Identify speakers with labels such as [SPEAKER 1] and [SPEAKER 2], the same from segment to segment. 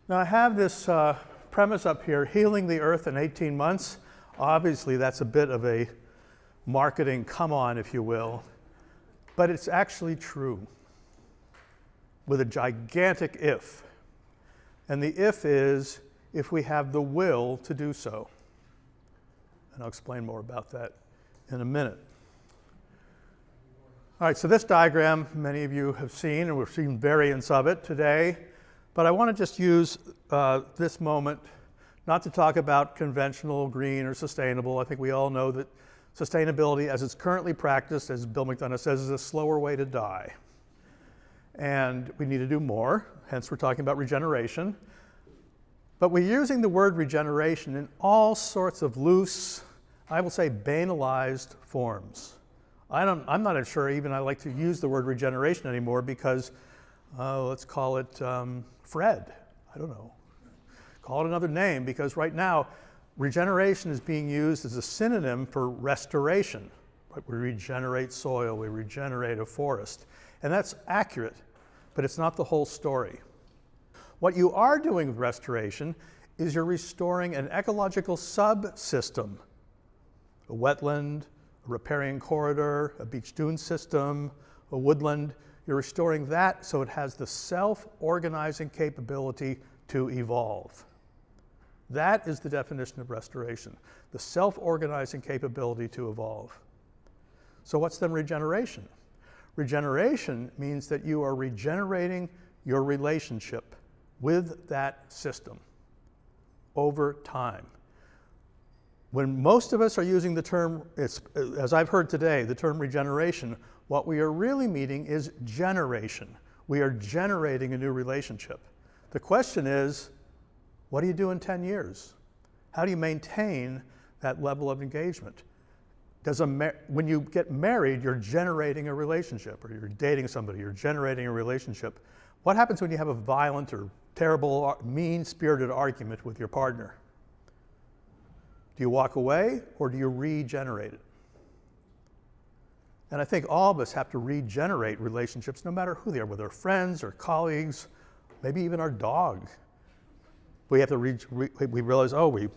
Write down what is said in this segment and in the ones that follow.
[SPEAKER 1] Now I have this premise up here, healing the earth in 18 months. Obviously that's a bit of a marketing come on, if you will, but it's actually true with a gigantic if. And the if is if we have the will to do so. And I'll explain more about that in a minute. All right, so this diagram many of you have seen, and we've seen variants of it today, but I want to just use this moment not to talk about conventional, green, or sustainable. I think we all know that sustainability, as it's currently practiced, as Bill McDonough says, is a slower way to die. And we need to do more, hence we're talking about regeneration. But we're using the word regeneration in all sorts of loose, I will say banalized forms. I'm not sure even I like to use the word regeneration anymore because, let's call it Fred. I don't know. Call it another name, because right now regeneration is being used as a synonym for restoration. We regenerate soil, we regenerate a forest. And that's accurate, but it's not the whole story. What you are doing with restoration is you're restoring an ecological subsystem, a wetland, a riparian corridor, a beach dune system, a woodland. You're restoring that so it has the self-organizing capability to evolve. That is the definition of restoration, the self-organizing capability to evolve. So what's then regeneration? Regeneration means that you are regenerating your relationship with that system over time. When most of us are using the term, as I've heard today, the term regeneration, what we are really meaning is generation. We are generating a new relationship. The question is, what do you do in 10 years? How do you maintain that level of engagement? When you get married, you're generating a relationship, or you're dating somebody, you're generating a relationship. What happens when you have a violent or terrible, mean-spirited argument with your partner? Do you walk away, or do you regenerate it? And I think all of us have to regenerate relationships, no matter who they are, whether they're friends or colleagues, maybe even our dog. We have to we realize, oh, we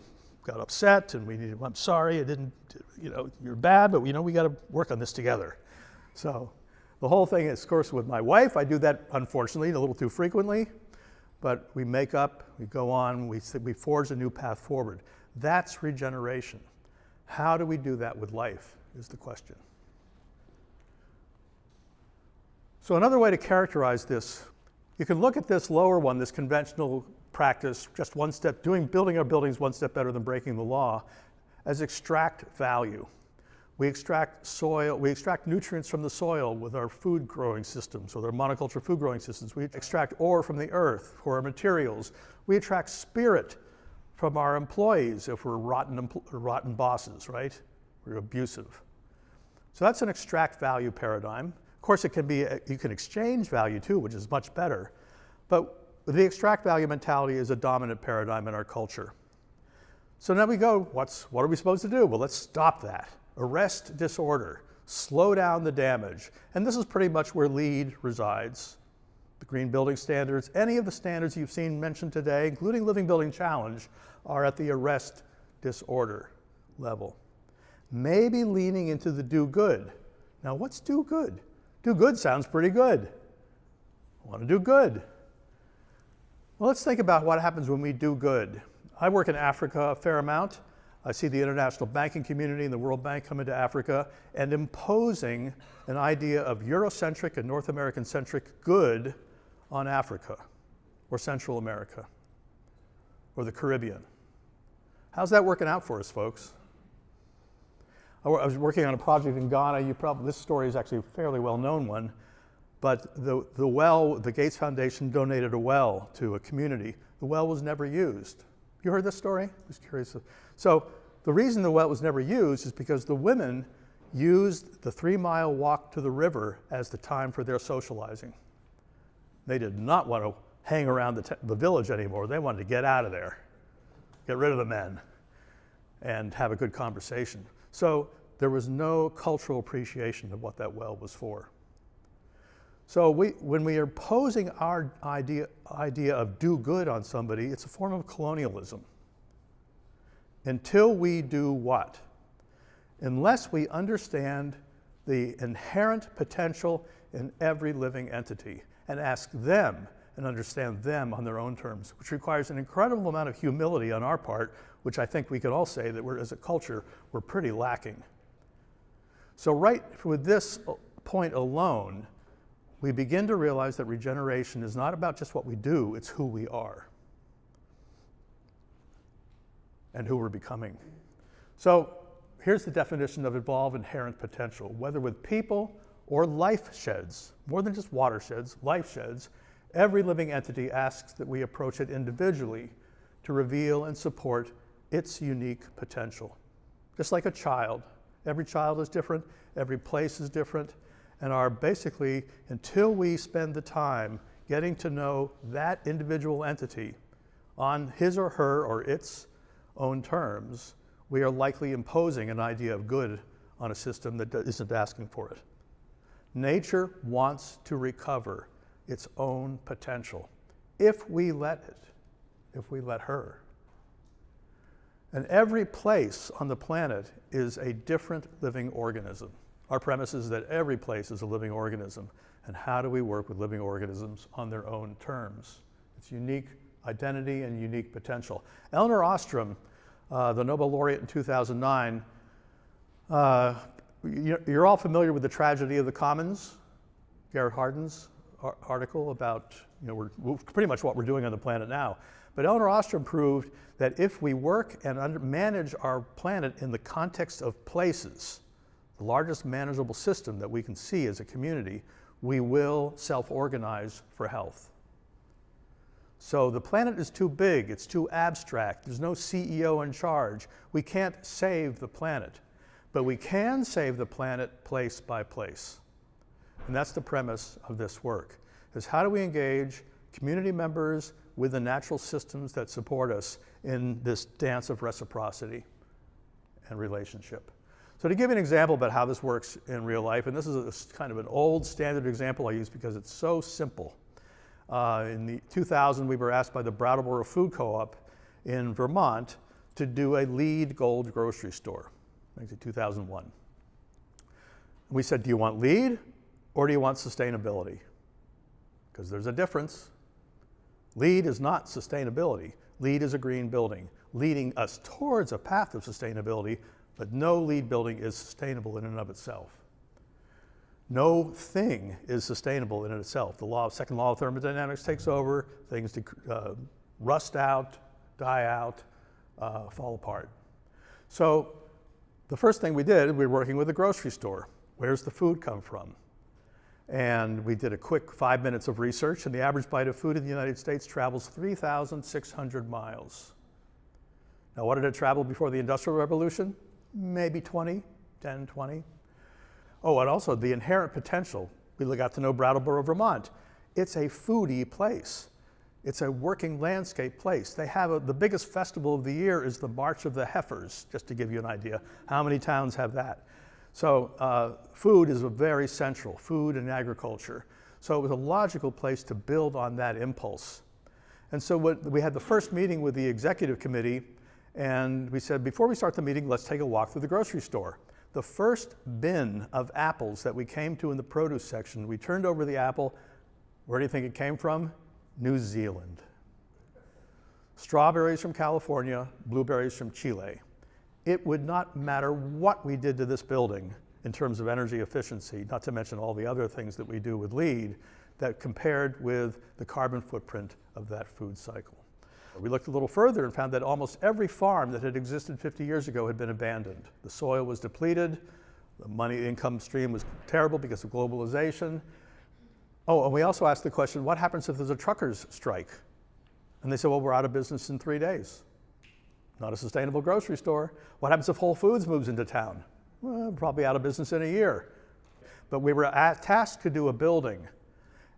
[SPEAKER 1] got upset, and I'm sorry, I didn't, you're bad, but we got to work on this together. So the whole thing is, of course, with my wife, I do that, unfortunately, a little too frequently, but we make up, we go on, we forge a new path forward. That's regeneration. How do we do that with life is the question. So another way to characterize this, you can look at this lower one, this conventional practice, just one step, building our buildings one step better than breaking the law, as extract value. We extract nutrients from the soil with our food growing systems, with our monoculture food growing systems. We extract ore from the earth for our materials. We extract spirit from our employees if we're rotten bosses, right? We're abusive. So that's an extract value paradigm. Of course, it can be, you can exchange value too, which is much better. But the extract value mentality is a dominant paradigm in our culture. So now we go, what are we supposed to do? Well, let's stop that. Arrest disorder, slow down the damage. And this is pretty much where LEED resides. The Green Building Standards, any of the standards you've seen mentioned today, including Living Building Challenge, are at the arrest disorder level. Maybe leaning into the do good. Now what's do good? Do good sounds pretty good. I want to do good. Well, let's think about what happens when we do good. I work in Africa a fair amount. I see the international banking community and the World Bank come into Africa and imposing an idea of Eurocentric and North American-centric good on Africa or Central America or the Caribbean. How's that working out for us, folks? I was working on a project in Ghana. This story is actually a fairly well-known one, but the Gates Foundation donated a well to a community. The well was never used. You heard this story? Just curious. So the reason the well was never used is because the women used the 3-mile walk to the river as the time for their socializing. They did not want to hang around the village anymore. They wanted to get out of there, get rid of the men, and have a good conversation. So there was no cultural appreciation of what that well was for. So when we are posing our idea of do good on somebody, it's a form of colonialism. Until we do what? Unless we understand the inherent potential in every living entity and ask them and understand them on their own terms, which requires an incredible amount of humility on our part, which I think we could all say that as a culture, we're pretty lacking. So right with this point alone, we begin to realize that regeneration is not about just what we do, it's who we are and who we're becoming. So here's the definition of evolved inherent potential. Whether with people or life sheds, more than just watersheds, life sheds, every living entity asks that we approach it individually to reveal and support its unique potential. Just like a child. Every child is different, every place is different, and are basically, until we spend the time getting to know that individual entity on his or her or its own terms, we are likely imposing an idea of good on a system that isn't asking for it. Nature wants to recover its own potential if we let it, if we let her. And every place on the planet is a different living organism. Our premise is that every place is a living organism. And how do we work with living organisms on their own terms? It's unique identity and unique potential. Elinor Ostrom, the Nobel laureate in 2009, you're all familiar with the tragedy of the commons, Garrett Hardin's article about, pretty much what we're doing on the planet now. But Elinor Ostrom proved that if we work and manage our planet in the context of places, the largest manageable system that we can see as a community, we will self-organize for health. So the planet is too big, it's too abstract, there's no CEO in charge. We can't save the planet, but we can save the planet place by place. And that's the premise of this work, is how do we engage community members with the natural systems that support us in this dance of reciprocity and relationship. So to give you an example about how this works in real life, and this is kind of an old standard example I use because it's so simple. In 2000, we were asked by the Brattleboro Food Co-op in Vermont to do a LEED Gold grocery store, I think 2001. We said, do you want LEED or do you want sustainability? Because there's a difference. LEED is not sustainability. LEED is a green building, leading us towards a path of sustainability, but no LEED building is sustainable in and of itself. No thing is sustainable in and of itself. The second law of thermodynamics takes over, things rust out, die out, fall apart. So the first thing we did, we were working with a grocery store. Where's the food come from? And we did a quick 5 minutes of research, and the average bite of food in the United States travels 3,600 miles. Now, what did it travel before the Industrial Revolution? Maybe 10, 20. Oh, and also the inherent potential. We got to know Brattleboro, Vermont. It's a foodie place. It's a working landscape place. They have the biggest festival of the year is the March of the Heifers, just to give you an idea. How many towns have that? So food is very central, food and agriculture. So it was a logical place to build on that impulse. And so we had the first meeting with the executive committee, and we said, before we start the meeting, let's take a walk through the grocery store. The first bin of apples that we came to in the produce section, we turned over the apple. Where do you think it came from? New Zealand. Strawberries from California, blueberries from Chile. It would not matter what we did to this building in terms of energy efficiency, not to mention all the other things that we do with LEED, that compared with the carbon footprint of that food cycle. We looked a little further and found that almost every farm that had existed 50 years ago had been abandoned. The soil was depleted, the income stream was terrible because of globalization. Oh, and we also asked the question, what happens if there's a truckers' strike? And they said, well, we're out of business in 3 days. Not a sustainable grocery store. What happens if Whole Foods moves into town? Well, probably out of business in a year. But we were tasked to do a building.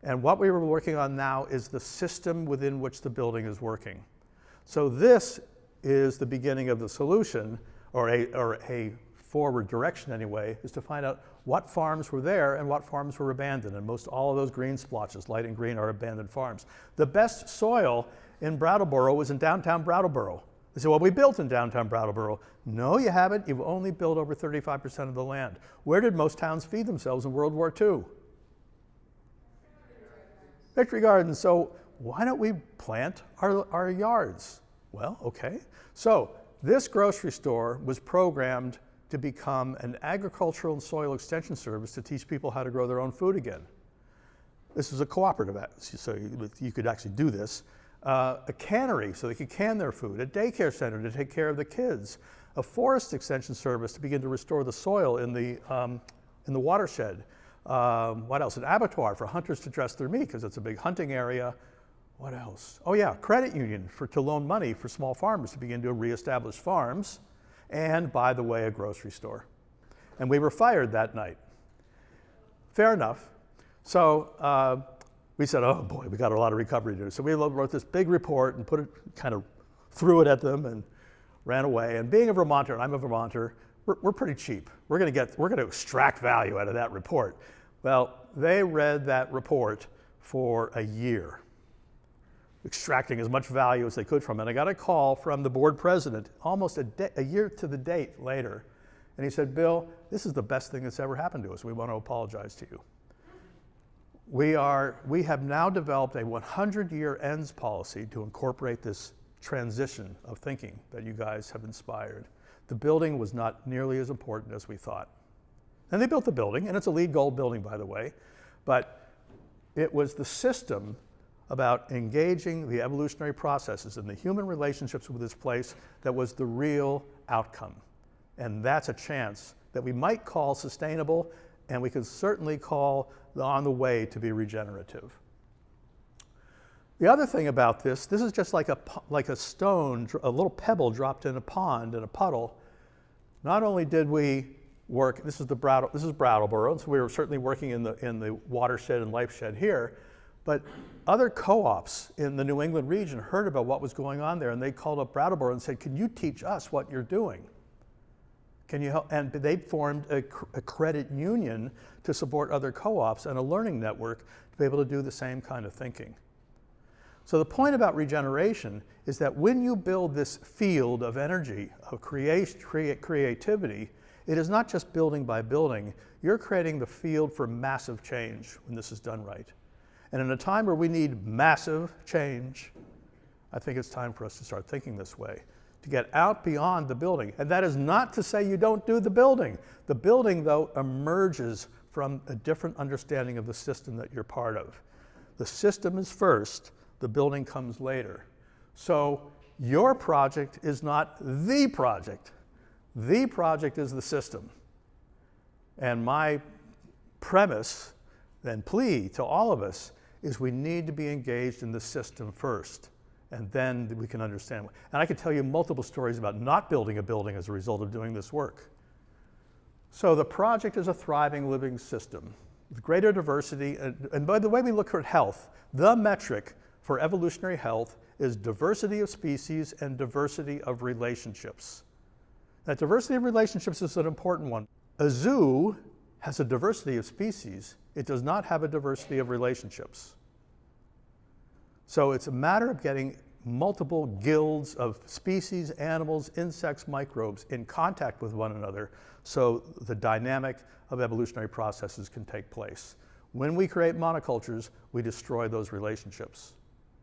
[SPEAKER 1] And what we were working on now is the system within which the building is working. So this is the beginning of the solution, or a forward direction anyway, is to find out what farms were there and what farms were abandoned. And most all of those green splotches, light and green, are abandoned farms. The best soil in Brattleboro was in downtown Brattleboro. They said, well, we built in downtown Brattleboro. No, you haven't. You've only built over 35% of the land. Where did most towns feed themselves in World War II? Victory Gardens. So why don't we plant our yards? Well, okay. So this grocery store was programmed to become an agricultural and soil extension service to teach people how to grow their own food again. This is a cooperative, so you could actually do this. A cannery, so they could can their food. A daycare center to take care of the kids. A forest extension service to begin to restore the soil in the watershed. What else? An abattoir for hunters to dress their meat, because it's a big hunting area. What else? Oh yeah, credit union to loan money for small farmers to begin to reestablish farms. And by the way, a grocery store. And we were fired that night. Fair enough. So we said, oh boy, we got a lot of recovery to do. So we wrote this big report and kind of threw it at them and ran away. And being a Vermonter, and I'm a Vermonter, we're pretty cheap. We're going to extract value out of that report. Well, they read that report for a year, extracting as much value as they could from it. I got a call from the board president almost a year to the date later, and he said, Bill, this is the best thing that's ever happened to us. We want to apologize to you. We have now developed a 100-year ends policy to incorporate this transition of thinking that you guys have inspired. The building was not nearly as important as we thought. And they built the building, and it's a LEED Gold building, by the way, but it was the system about engaging the evolutionary processes and the human relationships with this place that was the real outcome. And that's a chance that we might call sustainable, and we could certainly call on the way to be regenerative. The other thing about this is just like a stone, a little pebble dropped in a pond, in a puddle. Not only did we work, this is Brattleboro, so we were certainly working in the watershed and life shed here, but other co-ops in the New England region heard about what was going on there, and they called up Brattleboro and said, can you teach us what you're doing? Can you help? And they formed a credit union to support other co-ops and a learning network to be able to do the same kind of thinking. So the point about regeneration is that when you build this field of energy, of creativity, it is not just building by building. You're creating the field for massive change when this is done right. And in a time where we need massive change, I think it's time for us to start thinking this way, to get out beyond the building. And that is not to say you don't do the building. The building, though, emerges from a different understanding of the system that you're part of. The system is first, the building comes later. So your project is not the project. The project is the system. And my premise and plea to all of us is we need to be engaged in the system first, and then we can understand. And I could tell you multiple stories about not building a building as a result of doing this work. So the project is a thriving living system with greater diversity. And by the way we look at health, the metric for evolutionary health is diversity of species and diversity of relationships. That diversity of relationships is an important one. A zoo has a diversity of species. It does not have a diversity of relationships. So it's a matter of getting multiple guilds of species, animals, insects, microbes in contact with one another so the dynamic of evolutionary processes can take place. When we create monocultures, we destroy those relationships,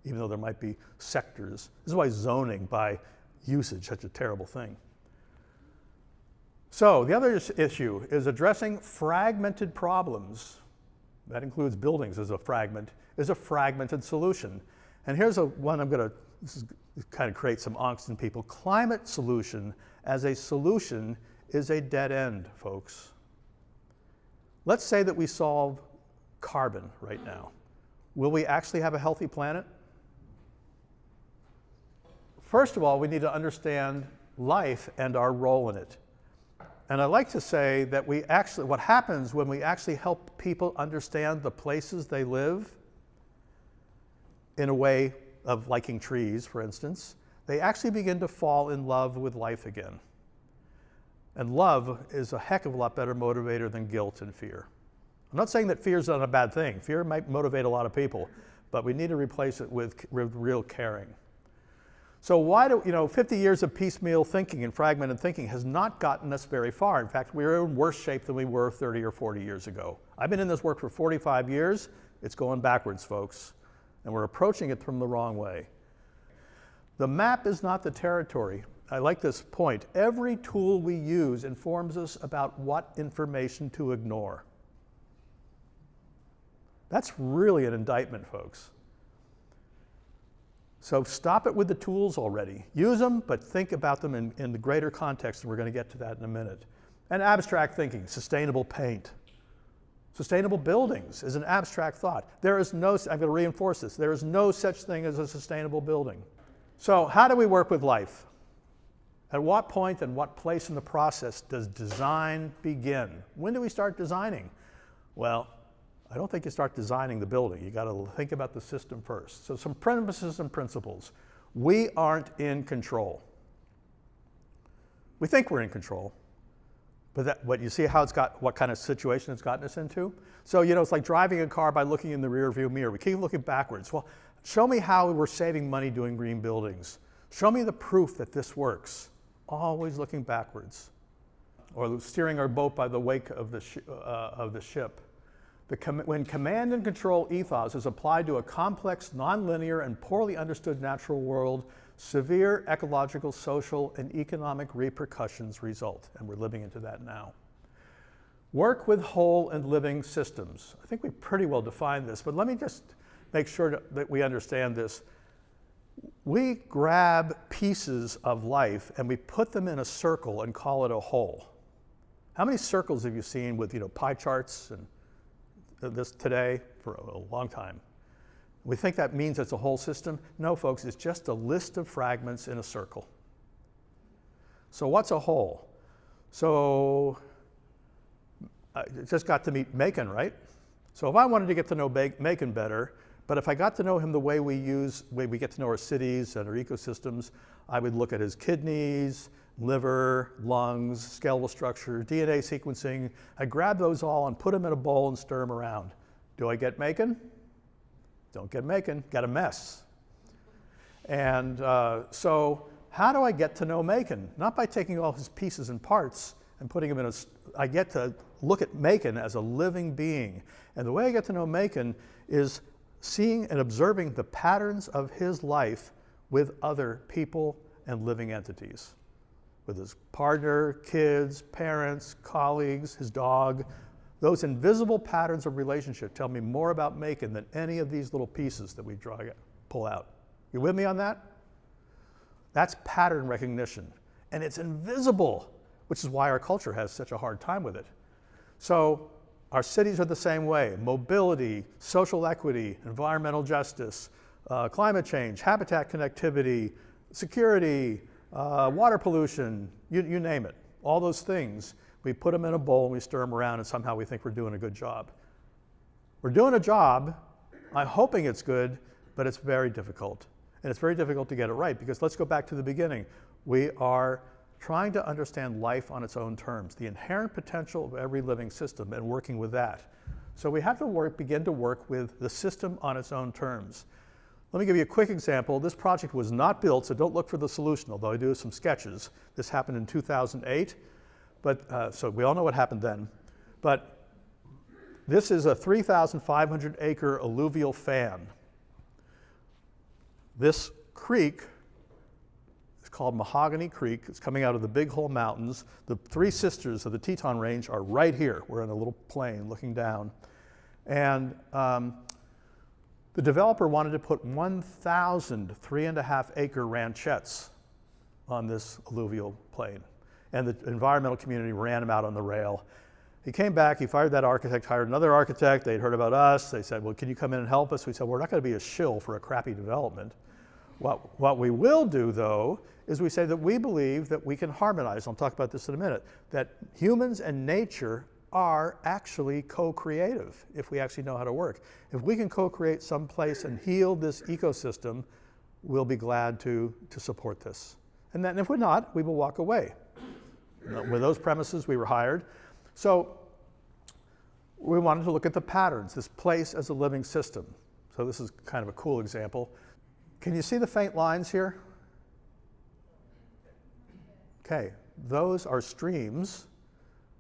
[SPEAKER 1] even though there might be sectors. This is why zoning by usage is such a terrible thing. So the other issue is addressing fragmented problems. That includes buildings as a fragment, is a fragmented solution. And here's one this kind of create some angst in people. Climate solution as a solution is a dead end, folks. Let's say that we solve carbon right now. Will we actually have a healthy planet? First of all, we need to understand life and our role in it. And I like to say that what happens when we actually help people understand the places they live in a way of liking trees, for instance, they actually begin to fall in love with life again. And love is a heck of a lot better motivator than guilt and fear. I'm not saying that fear is not a bad thing. Fear might motivate a lot of people, but we need to replace it with real caring. So why do, 50 years of piecemeal thinking and fragmented thinking has not gotten us very far. In fact, we're in worse shape than we were 30 or 40 years ago. I've been in this work for 45 years. It's going backwards, folks, and we're approaching it from the wrong way. The map is not the territory. I like this point. Every tool we use informs us about what information to ignore. That's really an indictment, folks. So stop it with the tools already. Use them, but think about them in the greater context, and we're going to get to that in a minute. And abstract thinking, sustainable paint. Sustainable buildings is an abstract thought. There is no, I'm going to reinforce this, there is no such thing as a sustainable building. So how do we work with life? At what point and what place in the process does design begin? When do we start designing? Well, I don't think you start designing the building. You got to think about the system first. So some premises and principles. We aren't in control. We think we're in control, but what you see how what kind of situation it's gotten us into? So, it's like driving a car by looking in the rear view mirror. We keep looking backwards. Well, show me how we're saving money doing green buildings. Show me the proof that this works. Always looking backwards. Or steering our boat by the wake of the ship. When command and control ethos is applied to a complex, nonlinear, and poorly understood natural world, severe ecological, social, and economic repercussions result, and we're living into that now. Work with whole and living systems. I think we pretty well defined this, but let me just make sure that we understand this. We grab pieces of life and we put them in a circle and call it a whole. How many circles have you seen with pie charts and this today? For a long time. We think that means it's a whole system. No, folks, it's just a list of fragments in a circle. So what's a whole? So I just got to meet Macon, right? So if I wanted to get to know Macon better, but if I got to know him the way we get to know our cities and our ecosystems, I would look at his kidneys, liver, lungs, skeletal structure, DNA sequencing. I grab those all and put them in a bowl and stir them around. Do I get Macon? Don't get Macon, get a mess. And so how do I get to know Macon? Not by taking all his pieces and parts and putting them in I get to look at Macon as a living being. And the way I get to know Macon is seeing and observing the patterns of his life with other people and living entities. With his partner, kids, parents, colleagues, his dog. Those invisible patterns of relationship tell me more about Macon than any of these little pieces that we pull out. You with me on that? That's pattern recognition. And it's invisible, which is why our culture has such a hard time with it. So our cities are the same way. Mobility, social equity, environmental justice, climate change, habitat connectivity, security, water pollution, you name it. All those things, we put them in a bowl and we stir them around and somehow we think we're doing a good job. We're doing a job, I'm hoping it's good, but it's very difficult. And it's very difficult to get it right because let's go back to the beginning. We are trying to understand life on its own terms, the inherent potential of every living system and working with that. So we have to begin to work with the system on its own terms. Let me give you a quick example. This project was not built, so don't look for the solution, although I do have some sketches. This happened in 2008, but so we all know what happened then. But this is a 3,500 acre alluvial fan. This creek is called Mahogany Creek. It's coming out of the Big Hole Mountains. The three sisters of the Teton Range are right here. We're in a little plain looking down. And the developer wanted to put 1,000 3.5 acre ranchettes on this alluvial plain. And the environmental community ran him out on the rail. He came back, he fired that architect, hired another architect. They'd heard about us. They said, well, can you come in and help us? We said, we're not going to be a shill for a crappy development. What we will do, though, is we say that we believe that we can harmonize. I'll talk about this in a minute, that humans and nature are actually co-creative if we actually know how to work. If we can co-create some place and heal this ecosystem, we'll be glad to support this. And then if we're not, we will walk away. With those premises, we were hired. So we wanted to look at the patterns, this place as a living system. So this is kind of a cool example. Can you see the faint lines here? Okay, those are streams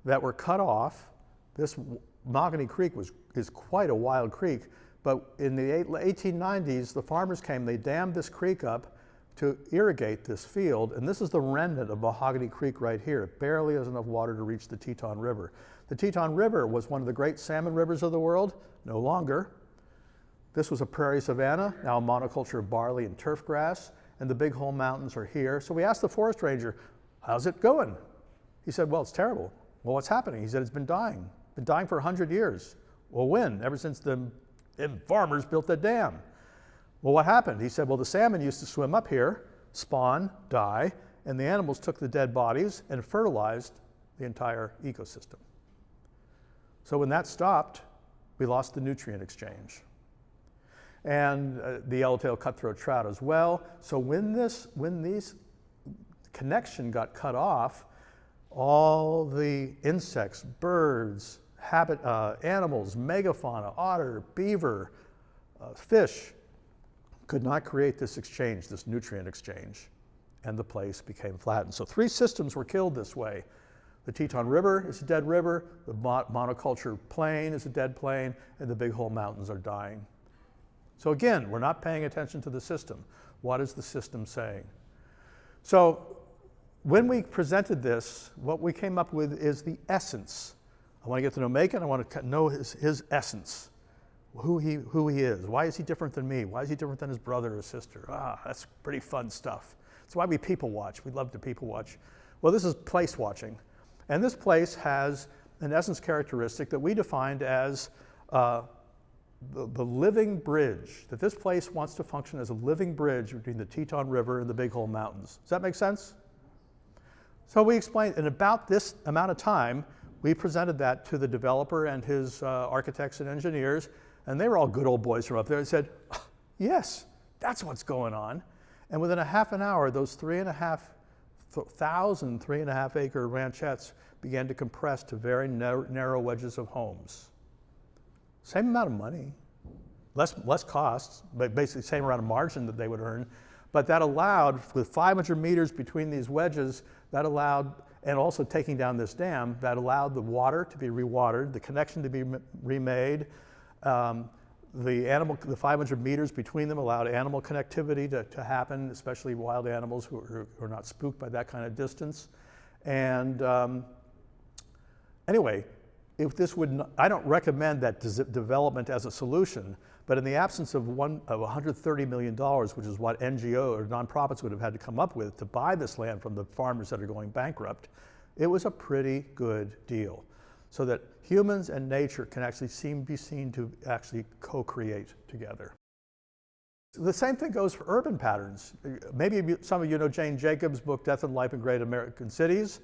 [SPEAKER 1] that were cut off. This Mahogany Creek is quite a wild creek, but in the 1890s, the farmers came, they dammed this creek up to irrigate this field, and this is the remnant of Mahogany Creek right here. It barely has enough water to reach the Teton River. The Teton River was one of the great salmon rivers of the world, no longer. This was a prairie savanna, now a monoculture of barley and turf grass, and the Big Hole Mountains are here. So we asked the forest ranger, how's it going? He said, well, it's terrible. Well, what's happening? He said, it's been dying for 100 years. Well, when? Ever since the farmers built the dam. Well, what happened? He said, well, the salmon used to swim up here, spawn, die, and the animals took the dead bodies and fertilized the entire ecosystem. So when that stopped, we lost the nutrient exchange. And the yellowtail cutthroat trout as well. So when these connection got cut off, all the insects, birds, animals, megafauna, otter, beaver, fish, could not create this exchange, this nutrient exchange, and the place became flattened. So 3 systems were killed this way. The Teton River is a dead river, the monoculture plain is a dead plain, and the Big Hole Mountains are dying. So again, we're not paying attention to the system. What is the system saying? So when we presented this, what we came up with is the essence. I want to get to know Macon, I want to know his essence. Who he is. Why is he different than me? Why is he different than his brother or sister? That's pretty fun stuff. That's why we people watch. We love to people watch. Well, this is place watching. And this place has an essence characteristic that we defined as the living bridge, that this place wants to function as a living bridge between the Teton River and the Big Hole Mountains. Does that make sense? So we explained, in about this amount of time, we presented that to the developer and his architects and engineers, and they were all good old boys from up there and said, yes, that's what's going on. And within a half an hour, those 3,500 3.5-acre ranchettes began to compress to very narrow wedges of homes. Same amount of money, less costs, but basically same amount of margin that they would earn. But that allowed, with 500 meters between these wedges, that allowed, and also taking down this dam, that allowed the water to be rewatered, the connection to be remade. The 500 meters between them allowed animal connectivity to happen, especially wild animals who are not spooked by that kind of distance. And anyway, if this would, I don't recommend that development as a solution, but in the absence of $130 million, which is what NGO or nonprofits would have had to come up with to buy this land from the farmers that are going bankrupt, it was a pretty good deal. So that humans and nature can actually be seen to actually co-create together. The same thing goes for urban patterns. Maybe some of you know Jane Jacobs' book, Death and Life in Great American Cities.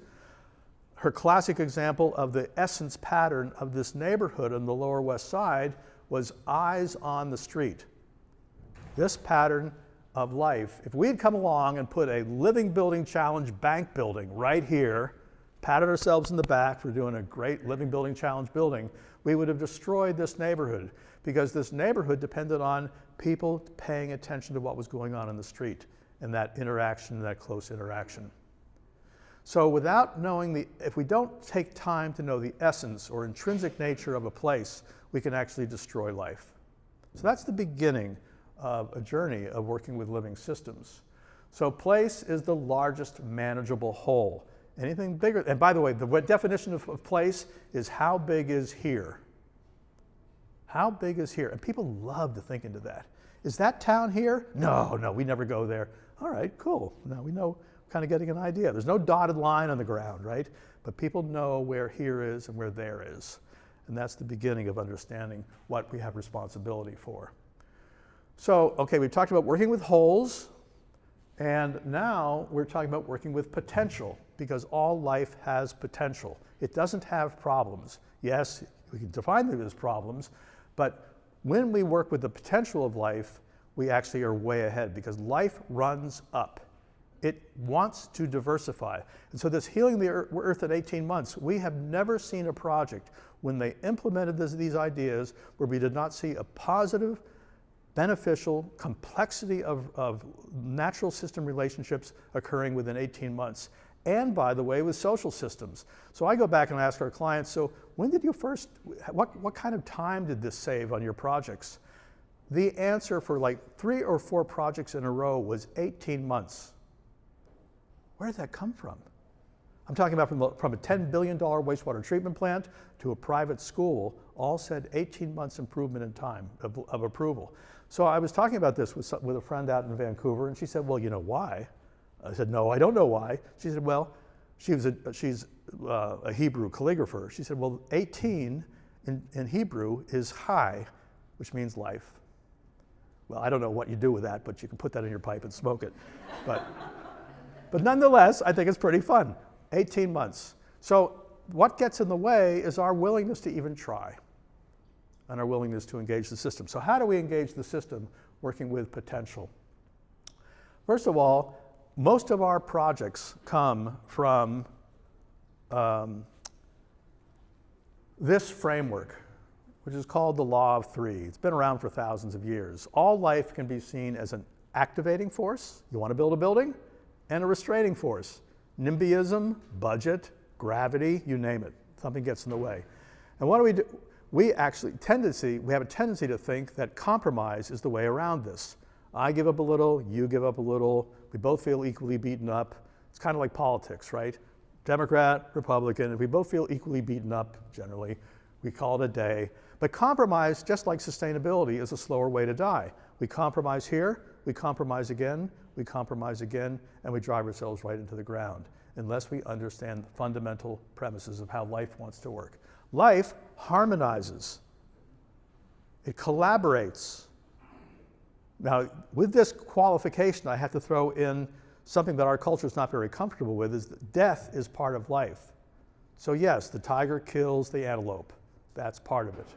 [SPEAKER 1] Her classic example of the essence pattern of this neighborhood on the Lower West Side was eyes on the street. This pattern of life, if we had come along and put a Living Building Challenge bank building right here, patted ourselves in the back for doing a great Living Building Challenge building, we would have destroyed this neighborhood, because this neighborhood depended on people paying attention to what was going on in the street and that interaction, that close interaction. So without knowing if we don't take time to know the essence or intrinsic nature of a place, we can actually destroy life. So that's the beginning of a journey of working with living systems. So place is the largest manageable whole. Anything bigger, and by the way, the definition of place is how big is here? How big is here? And people love to think into that. Is that town here? No, we never go there. All right, cool. Now we know, kind of getting an idea. There's no dotted line on the ground, right? But people know where here is and where there is. And that's the beginning of understanding what we have responsibility for. So, okay, we've talked about working with wholes, and now we're talking about working with potential, because all life has potential. It doesn't have problems. Yes, we can define them as problems, but when we work with the potential of life, we actually are way ahead, because life runs up. It wants to diversify. And so this healing the earth in 18 months, we have never seen a project when they implemented these ideas where we did not see a positive, beneficial complexity of natural system relationships occurring within 18 months. And by the way, with social systems. So I go back and ask our clients, so when did you first, what kind of time did this save on your projects? The answer for like 3 or 4 projects in a row was 18 months. Where did that come from? I'm talking about from a $10 billion wastewater treatment plant to a private school, all said 18 months improvement in time of approval. So I was talking about this with a friend out in Vancouver, and she said, well, you know why? I said, no, I don't know why. She said, well, she's a Hebrew calligrapher. She said, well, 18 in Hebrew is chai, which means life. Well, I don't know what you do with that, but you can put that in your pipe and smoke it. But nonetheless, I think it's pretty fun. 18 months. So what gets in the way is our willingness to even try and our willingness to engage the system. So how do we engage the system working with potential? First of all, most of our projects come from this framework, which is called the Law of Three. It's been around for thousands of years. All life can be seen as an activating force, you want to build a building, and a restraining force. NIMBYism, budget, gravity, you name it. Something gets in the way. And what do? We have a tendency to think that compromise is the way around this. I give up a little, you give up a little, we both feel equally beaten up. It's kind of like politics, right? Democrat, Republican, if we both feel equally beaten up, generally, we call it a day. But compromise, just like sustainability, is a slower way to die. We compromise here, we compromise again, and we drive ourselves right into the ground, unless we understand the fundamental premises of how life wants to work. Life harmonizes. It collaborates. Now, with this qualification, I have to throw in something that our culture is not very comfortable with, is that death is part of life. So yes, the tiger kills the antelope. That's part of it.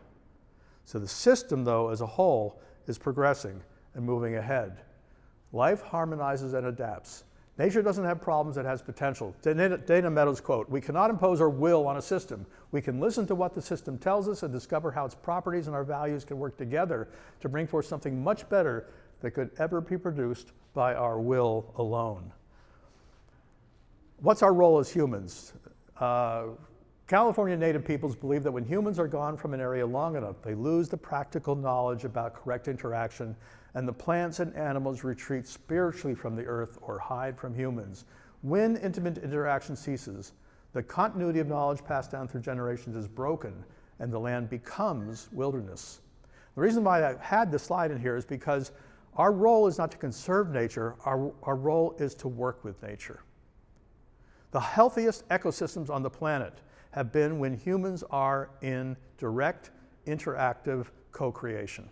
[SPEAKER 1] So the system, though, as a whole, is progressing and moving ahead. Life harmonizes and adapts. Nature doesn't have problems, it has potential. Dana Meadows' quote, "We cannot impose our will on a system. We can listen to what the system tells us and discover how its properties and our values can work together to bring forth something much better that could ever be produced by our will alone." What's our role as humans? California native peoples believe that when humans are gone from an area long enough, they lose the practical knowledge about correct interaction, and the plants and animals retreat spiritually from the earth or hide from humans. When intimate interaction ceases, the continuity of knowledge passed down through generations is broken, and the land becomes wilderness. The reason why I had this slide in here is because our role is not to conserve nature, our role is to work with nature. The healthiest ecosystems on the planet have been when humans are in direct, interactive co-creation.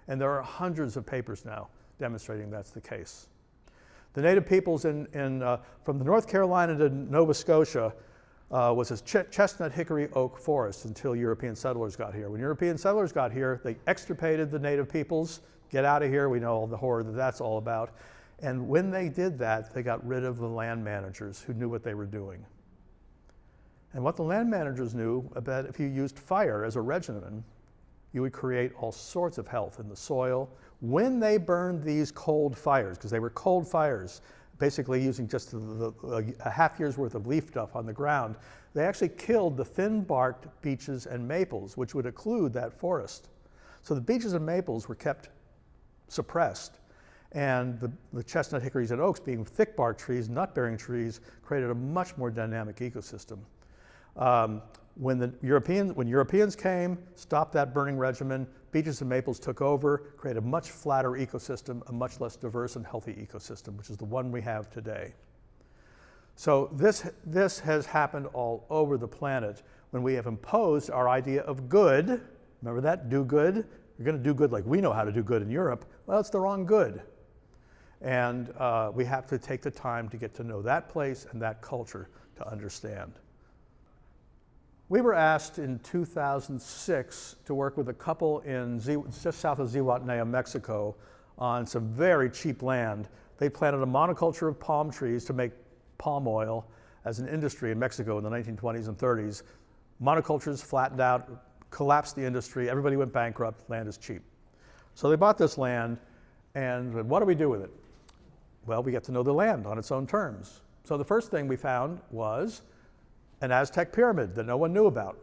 [SPEAKER 1] And there are hundreds of papers now demonstrating that's the case. The native peoples from the North Carolina to Nova Scotia was a chestnut, hickory, oak forest until European settlers got here. When European settlers got here, they extirpated the native peoples. Get out of here, we know all the horror that that's all about. And when they did that, they got rid of the land managers who knew what they were doing. And what the land managers knew about if you used fire as a regimen, you would create all sorts of health in the soil. When they burned these cold fires, because they were cold fires, basically using just a half year's worth of leaf stuff on the ground, they actually killed the thin-barked beeches and maples, which would occlude that forest. So the beeches and maples were kept suppressed, and the chestnut, hickories, and oaks, being thick-barked trees, nut-bearing trees, created a much more dynamic ecosystem. When Europeans came, stopped that burning regimen, beeches and maples took over, created a much flatter ecosystem, a much less diverse and healthy ecosystem, which is the one we have today. So this has happened all over the planet when we have imposed our idea of good. Remember that? Do good. You're going to do good like we know how to do good in Europe. Well, it's the wrong good. And we have to take the time to get to know that place and that culture to understand. We were asked in 2006 to work with a couple in just south of Zihuatanejo, Mexico, on some very cheap land they planted a monoculture of palm trees to make palm oil as an industry in Mexico in the 1920s and 30s. Monocultures flattened out, collapsed the industry, everybody went bankrupt, land is cheap. So they bought this land, and what do we do with it? Well, we get to know the land on its own terms. So the first thing we found was an Aztec pyramid that no one knew about.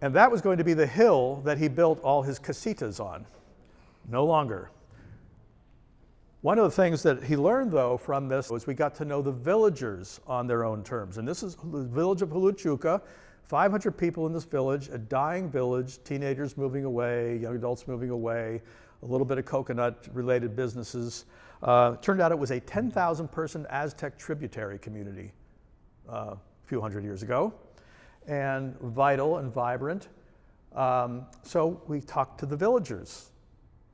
[SPEAKER 1] And that was going to be the hill that he built all his casitas on. No longer. One of the things that he learned, though, from this was we got to know the villagers on their own terms. And this is the village of Juluchuca, 500 people in this village, a dying village, teenagers moving away, young adults moving away, a little bit of coconut-related businesses. Turned out it was a 10,000-person Aztec tributary community a few hundred years ago, and vital and vibrant. So we talked to the villagers,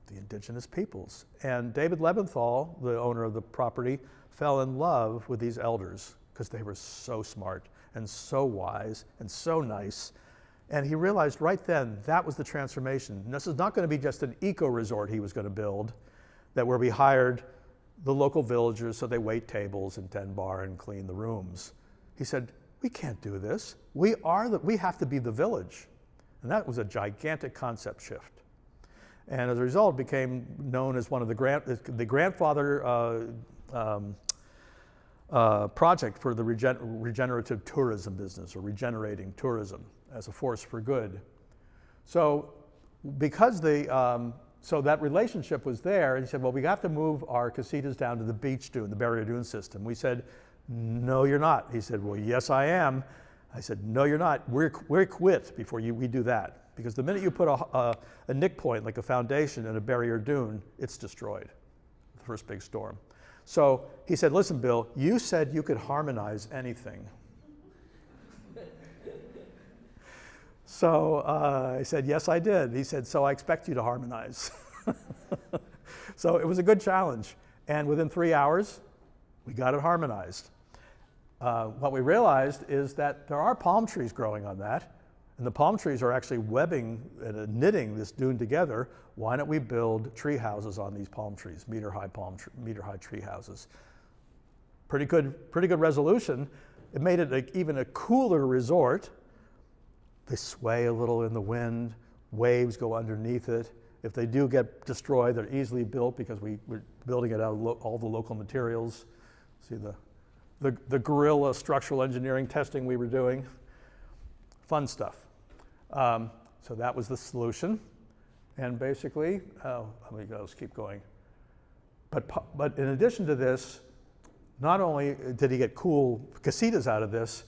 [SPEAKER 1] the indigenous peoples. And David Leventhal, the owner of the property, fell in love with these elders because they were so smart and so wise and so nice. And he realized right then that was the transformation. And this is not going to be just an eco-resort he was going to build, that where we hired the local villagers so they wait tables and tend bar and clean the rooms. He said, we can't do this. We have to be the village. And that was a gigantic concept shift. And as a result, became known as one of the grandfather project for the regenerative tourism business, or regenerating tourism as a force for good. So because so that relationship was there, and he said, well, we have to move our casitas down to the beach dune, the barrier dune system. We said, no, you're not. He said, well, yes, I am. I said, no, you're not. We're quit before we do that. Because the minute you put a nick point, like a foundation in a barrier dune, it's destroyed, the first big storm. So he said, listen, Bill, you said you could harmonize anything. So I said, yes, I did. He said, so I expect you to harmonize. So it was a good challenge. And within 3 hours, we got it harmonized. What we realized is that there are palm trees growing on that. And the palm trees are actually webbing and knitting this dune together. Why don't we build tree houses on these palm trees, meter-high tree houses? Pretty good resolution. It made it even a cooler resort. They sway a little in the wind. Waves go underneath it. If they do get destroyed, they're easily built because we're building it out of all the local materials. See the guerrilla structural engineering testing we were doing. Fun stuff. So that was the solution. And basically, let's keep going. But in addition to this, not only did he get cool casitas out of this,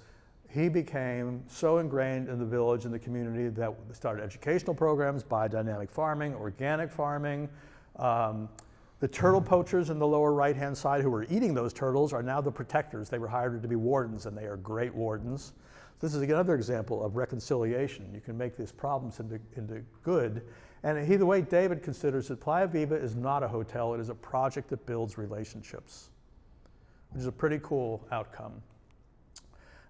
[SPEAKER 1] he became so ingrained in the village and the community that we started educational programs, biodynamic farming, organic farming. The turtle poachers in the lower right-hand side who were eating those turtles are now the protectors. They were hired to be wardens, and they are great wardens. This is another example of reconciliation. You can make these problems into good. And the way David considers it, Playa Viva is not a hotel, it is a project that builds relationships, which is a pretty cool outcome.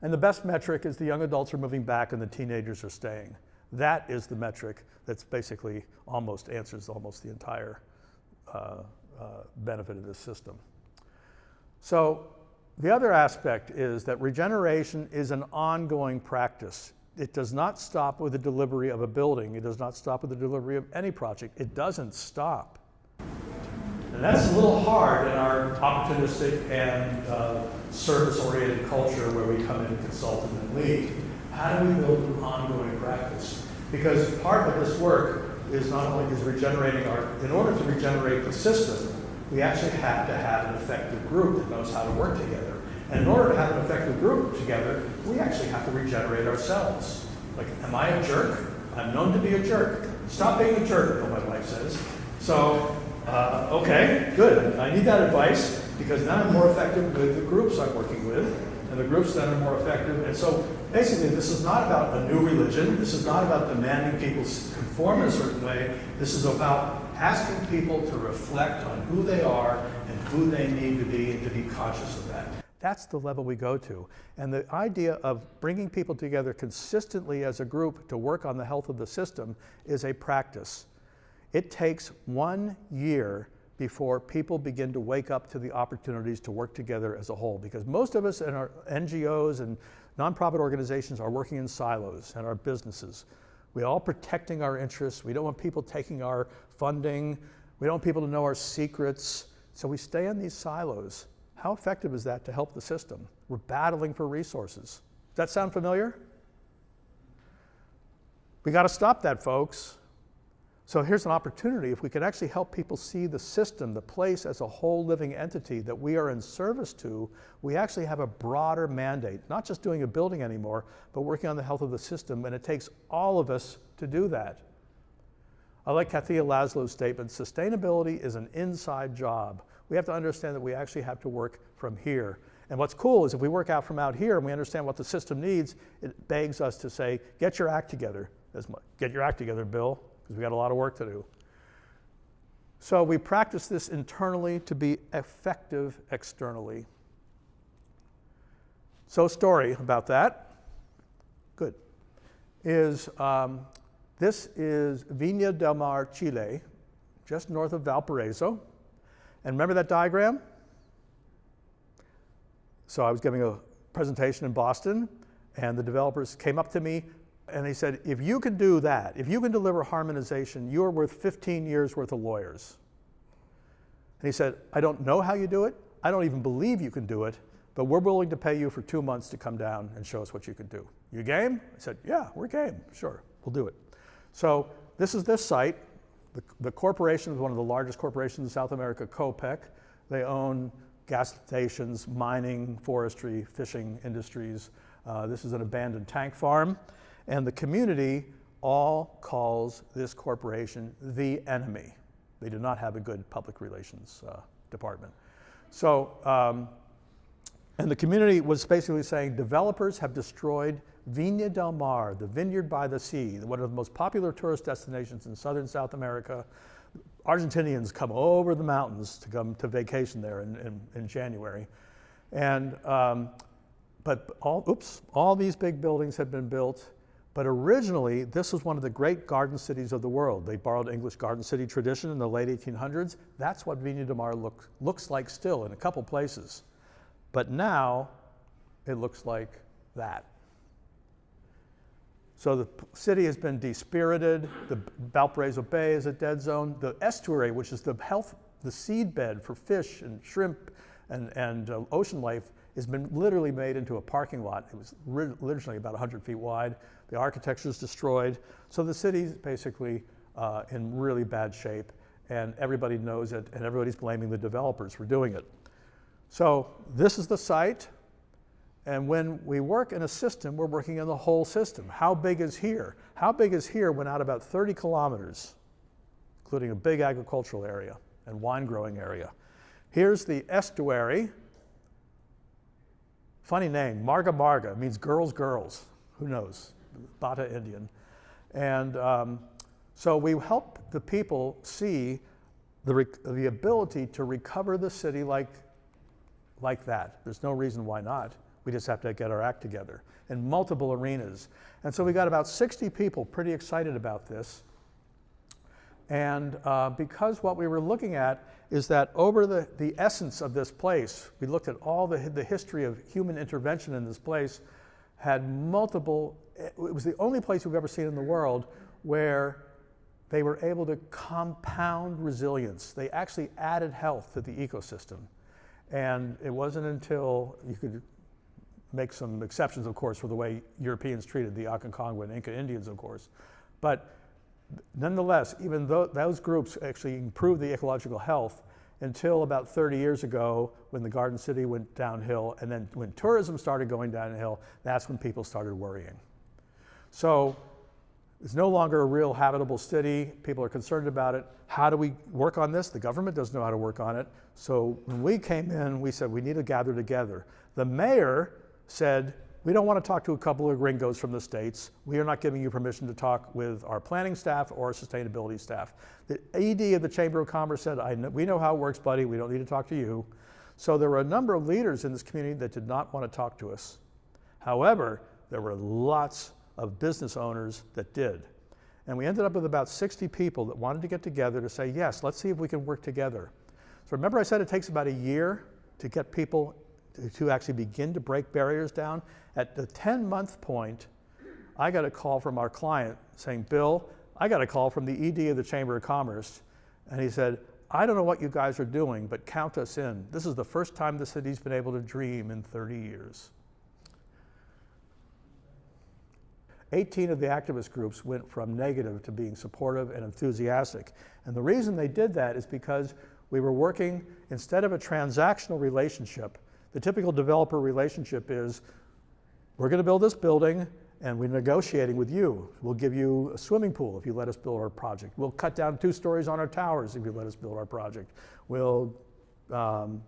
[SPEAKER 1] And the best metric is the young adults are moving back and the teenagers are staying. That is the metric that's basically answers the entire benefit of this system. So the other aspect is that regeneration is an ongoing practice. It does not stop with the delivery of a building. It does not stop with the delivery of any project. It doesn't stop. And that's a little hard in our opportunistic and service-oriented culture where we come in and consult and lead. How do we build an ongoing practice? Because part of this work is not only regenerating in order to regenerate the system, we actually have to have an effective group that knows how to work together. And in order to have an effective group together, we actually have to regenerate ourselves. Like, am I a jerk? I'm known to be a jerk. Stop being a jerk, my wife says. So, okay, good. I need that advice because then I'm more effective with the groups I'm working with, and the groups then are more effective. And so, basically, this is not about a new religion. This is not about demanding people conform in a certain way. This is about asking people to reflect on who they are and who they need to be and to be conscious of that. That's the level we go to. And the idea of bringing people together consistently as a group to work on the health of the system is a practice. It takes 1 year before people begin to wake up to the opportunities to work together as a whole. Because most of us in our NGOs and nonprofit organizations are working in silos and our businesses. We're all protecting our interests. We don't want people taking our funding. We don't want people to know our secrets. So we stay in these silos. How effective is that to help the system? We're battling for resources. Does that sound familiar? We got to stop that, folks. So here's an opportunity. If we can actually help people see the system, the place as a whole living entity that we are in service to, we actually have a broader mandate, not just doing a building anymore, but working on the health of the system, and it takes all of us to do that. I like Kathia Laszlo's statement, sustainability is an inside job. We have to understand that we actually have to work from here. And what's cool is if we work out from out here and we understand what the system needs, it begs us to say, get your act together. Get your act together, Bill, because we got a lot of work to do. So we practice this internally to be effective externally. So a story about that, good, is this is Viña del Mar, Chile, just north of Valparaiso. And remember that diagram? So I was giving a presentation in Boston, and the developers came up to me, and they said, if you can do that, if you can deliver harmonization, you're worth 15 years worth of lawyers. And he said, I don't know how you do it. I don't even believe you can do it, but we're willing to pay you for 2 months to come down and show us what you can do. You game? I said, yeah, we're game. Sure, we'll do it. So this is this site. The corporation is one of the largest corporations in South America, COPEC. They own gas stations, mining, forestry, fishing industries. This is an abandoned tank farm. And the community all calls this corporation the enemy. They do not have a good public relations department. So, and the community was basically saying developers have destroyed Viña del Mar, the vineyard by the sea, one of the most popular tourist destinations in southern South America. Argentinians come over the mountains to come to vacation there in January. And, but all these big buildings had been built. But originally, this was one of the great garden cities of the world. They borrowed English garden city tradition in the late 1800s. That's what Viña del Mar looks like still in a couple places. But now, it looks like that. So the city has been despirited. The Valparaiso Bay is a dead zone. The estuary, which is the seed bed for fish and shrimp and ocean life, has been literally made into a parking lot. It was literally about 100 feet wide. The architecture is destroyed. So the city's basically in really bad shape, and everybody knows it, and everybody's blaming the developers for doing it. So this is the site, and when we work in a system, we're working in the whole system. How big is here? How big is here went out about 30 kilometers, including a big agricultural area and wine growing area. Here's the estuary. Funny name, Marga Marga, means girls, girls. Who knows? Bata Indian. And so we help the people see the ability to recover the city like that. There's no reason why not. We just have to get our act together in multiple arenas. And so we got about 60 people pretty excited about this. And because what we were looking at is that over the essence of this place, we looked at all the history of human intervention in this place, had multiple, it was the only place we've ever seen in the world where they were able to compound resilience. They actually added health to the ecosystem. And it wasn't until, you could make some exceptions, of course, for the way Europeans treated the Aconcagua and Inca Indians, of course. But nonetheless, even though those groups actually improved the ecological health until about 30 years ago when the Garden City went downhill, and then when tourism started going downhill, that's when people started worrying. So it's no longer a real habitable city. People are concerned about it. How do we work on this? The government doesn't know how to work on it. So when we came in, we said we need to gather together. The mayor said, we don't want to talk to a couple of gringos from the States. We are not giving you permission to talk with our planning staff or our sustainability staff. The ED of the Chamber of Commerce said, we know how it works, buddy. We don't need to talk to you. So there were a number of leaders in this community that did not want to talk to us. However, there were lots of business owners that did. And we ended up with about 60 people that wanted to get together to say, yes, let's see if we can work together. So remember I said it takes about a year to get people to actually begin to break barriers down? At the 10-month point, I got a call from our client saying, Bill, I got a call from the ED of the Chamber of Commerce, and he said, I don't know what you guys are doing, but count us in. This is the first time the city's been able to dream in 30 years. 18 of the activist groups went from negative to being supportive and enthusiastic. And the reason they did that is because we were working, instead of a transactional relationship, the typical developer relationship is, we're going to build this building, and we're negotiating with you. We'll give you a swimming pool if you let us build our project. We'll cut down 2 stories on our towers if you let us build our project. We'll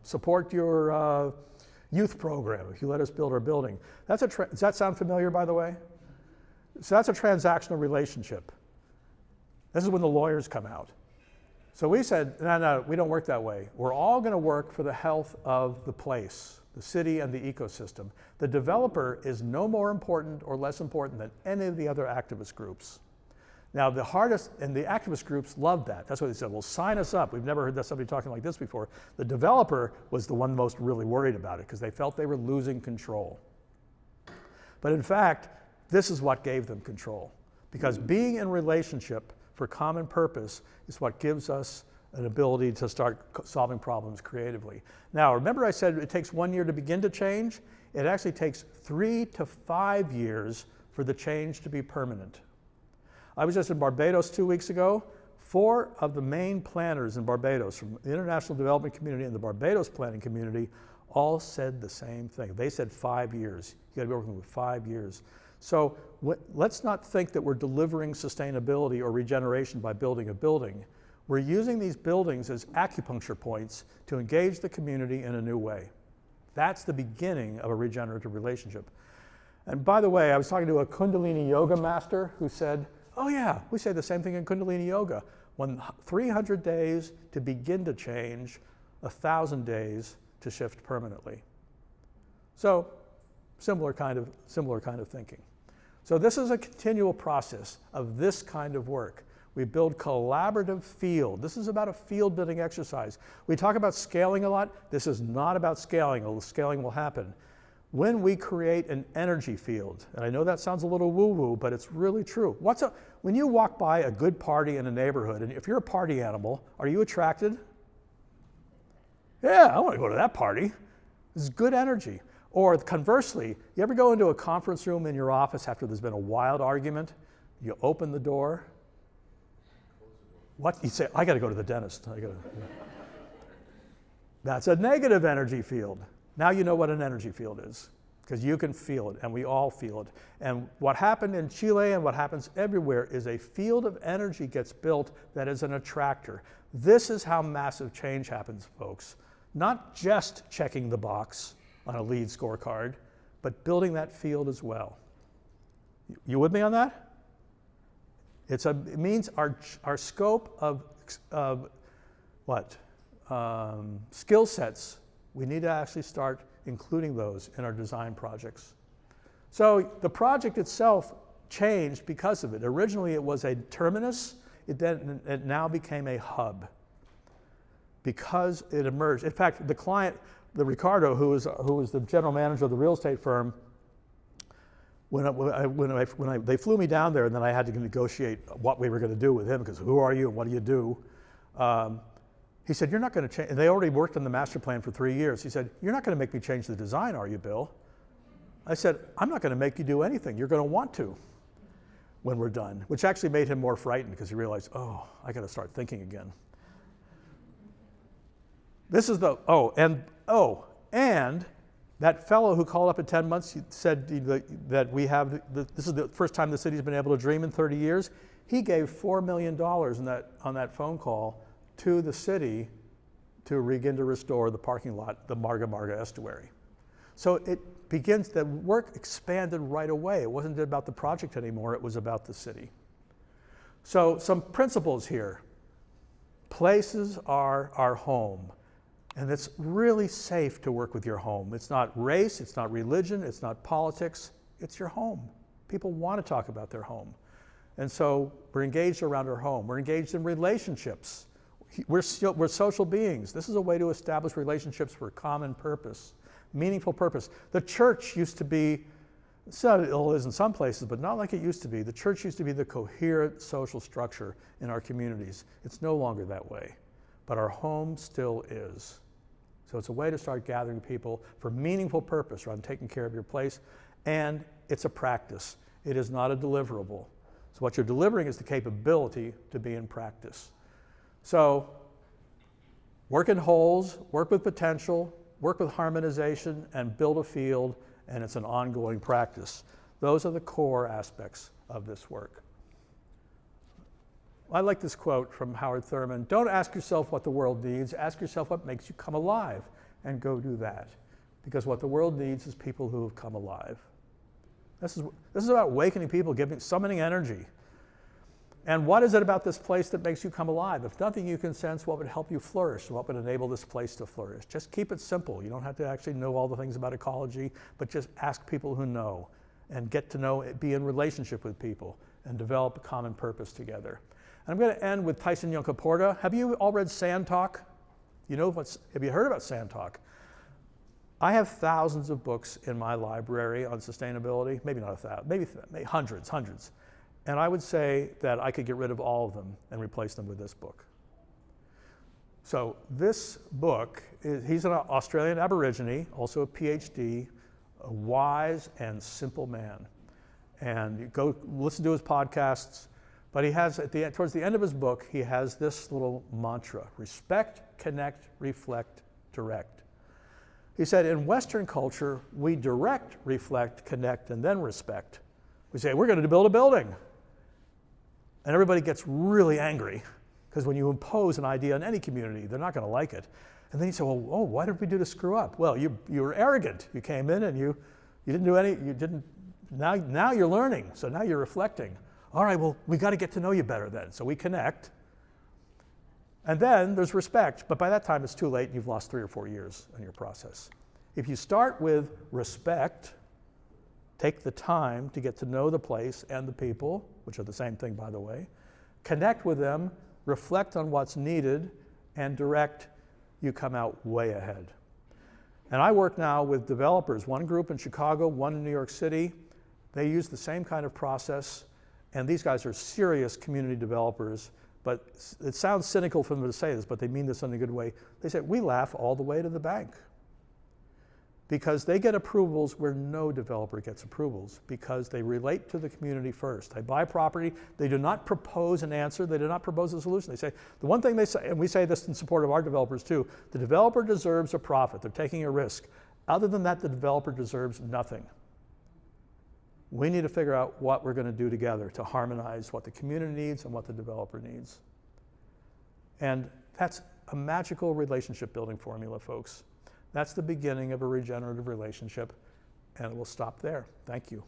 [SPEAKER 1] support your youth program if you let us build our building. Does that sound familiar, by the way? So that's a transactional relationship. This is when the lawyers come out. So we said, no, we don't work that way. We're all going to work for the health of the place, the city and the ecosystem. The developer is no more important or less important than any of the other activist groups. Now the hardest, and the activist groups loved that. That's what they said, well, sign us up. We've never heard somebody talking like this before. The developer was the one most really worried about it because they felt they were losing control. But in fact, this is what gave them control, because being in relationship for common purpose is what gives us an ability to start solving problems creatively. Now, remember I said it takes 1 year to begin to change? It actually takes 3 to 5 years for the change to be permanent. I was just in Barbados 2 weeks ago. 4 of the main planners in Barbados, from the international development community and the Barbados planning community, all said the same thing. They said 5 years. You gotta be working with 5 years. So let's not think that we're delivering sustainability or regeneration by building a building. We're using these buildings as acupuncture points to engage the community in a new way. That's the beginning of a regenerative relationship. And by the way, I was talking to a Kundalini yoga master who said, oh yeah, we say the same thing in Kundalini yoga. 300 days to begin to change, 1,000 days to shift permanently. So similar kind of thinking. So this is a continual process of this kind of work. We build collaborative field. This is about a field building exercise. We talk about scaling a lot. This is not about scaling, although scaling will happen. When we create an energy field, and I know that sounds a little woo-woo, but it's really true. When you walk by a good party in a neighborhood, and if you're a party animal, are you attracted? Yeah, I want to go to that party. This is good energy. Or conversely, you ever go into a conference room in your office after there's been a wild argument? You open the door. What? You say, I got to go to the dentist. That's a negative energy field. Now you know what an energy field is, because you can feel it, and we all feel it. And what happened in Chile and what happens everywhere is a field of energy gets built that is an attractor. This is how massive change happens, folks. Not just checking the box on a LEED scorecard, but building that field as well. You with me on that? It means our scope of skill sets, we need to actually start including those in our design projects. So the project itself changed because of it. Originally it was a terminus, it now became a hub because it emerged. In fact, the client, the Ricardo, who was the general manager of the real estate firm, they flew me down there, and then I had to negotiate what we were going to do with him, because who are you and what do you do? He said, you're not going to change, and they already worked on the master plan for 3 years. He said, you're not going to make me change the design, are you, Bill? I said, I'm not going to make you do anything. You're going to want to when we're done, which actually made him more frightened, because he realized, oh, I got to start thinking again. This is the, and that fellow who called up at 10 months said that this is the first time the city's been able to dream in 30 years. He gave $4 million on that phone call to the city to begin to restore the parking lot, the Marga Marga estuary. So the work expanded right away. It wasn't about the project anymore, it was about the city. So some principles here. Places are our home. And it's really safe to work with your home. It's not race, it's not religion, it's not politics, it's your home. People want to talk about their home. And so we're engaged around our home. We're engaged in relationships. We're social beings. This is a way to establish relationships for common purpose, meaningful purpose. The church used to be, it is in some places, but not like it used to be. The church used to be the coherent social structure in our communities. It's no longer that way, but our home still is. So it's a way to start gathering people for meaningful purpose around taking care of your place, and it's a practice. It is not a deliverable. So what you're delivering is the capability to be in practice. So work in wholes, work with potential, work with harmonization, and build a field, and it's an ongoing practice. Those are the core aspects of this work. I like this quote from Howard Thurman: don't ask yourself what the world needs, ask yourself what makes you come alive, and go do that. Because what the world needs is people who have come alive. This is about awakening people, summoning energy. And what is it about this place that makes you come alive? If nothing you can sense, what would help you flourish? What would enable this place to flourish? Just keep it simple. You don't have to actually know all the things about ecology, but just ask people who know and get to know, be in relationship with people and develop a common purpose together. And I'm going to end with Tyson Yunkaporta. Have you all read Sand Talk? Have you heard about Sand Talk? I have thousands of books in my library on sustainability, maybe not 1,000, maybe hundreds. And I would say that I could get rid of all of them and replace them with this book. So this book, he's an Australian Aborigine, also a PhD, a wise and simple man. And you go listen to his podcasts, but he has, towards the end of his book, he has this little mantra: respect, connect, reflect, direct. He said, in Western culture, we direct, reflect, connect, and then respect. We say, we're going to build a building. And everybody gets really angry, because when you impose an idea on any community, they're not going to like it. And then you say, well, why did we do to screw up? Well, you were arrogant. You came in and you didn't do any, now you're learning, so now you're reflecting. All right, well, we got to get to know you better then. So we connect. And then there's respect, but by that time it's too late and you've lost 3 or 4 years in your process. If you start with respect, take the time to get to know the place and the people, which are the same thing, by the way, connect with them, reflect on what's needed, and direct, you come out way ahead. And I work now with developers, one group in Chicago, one in New York City. They use the same kind of process, and these guys are serious community developers, but it sounds cynical for them to say this, but they mean this in a good way. They say, we laugh all the way to the bank, because they get approvals where no developer gets approvals, because they relate to the community first. They buy property, they do not propose an answer, they do not propose a solution. They say, the one thing they say, and we say this in support of our developers too, the developer deserves a profit, they're taking a risk. Other than that, the developer deserves nothing. We need to figure out what we're going to do together to harmonize what the community needs and what the developer needs. And that's a magical relationship building formula, folks. That's the beginning of a regenerative relationship, and it will stop there. Thank you.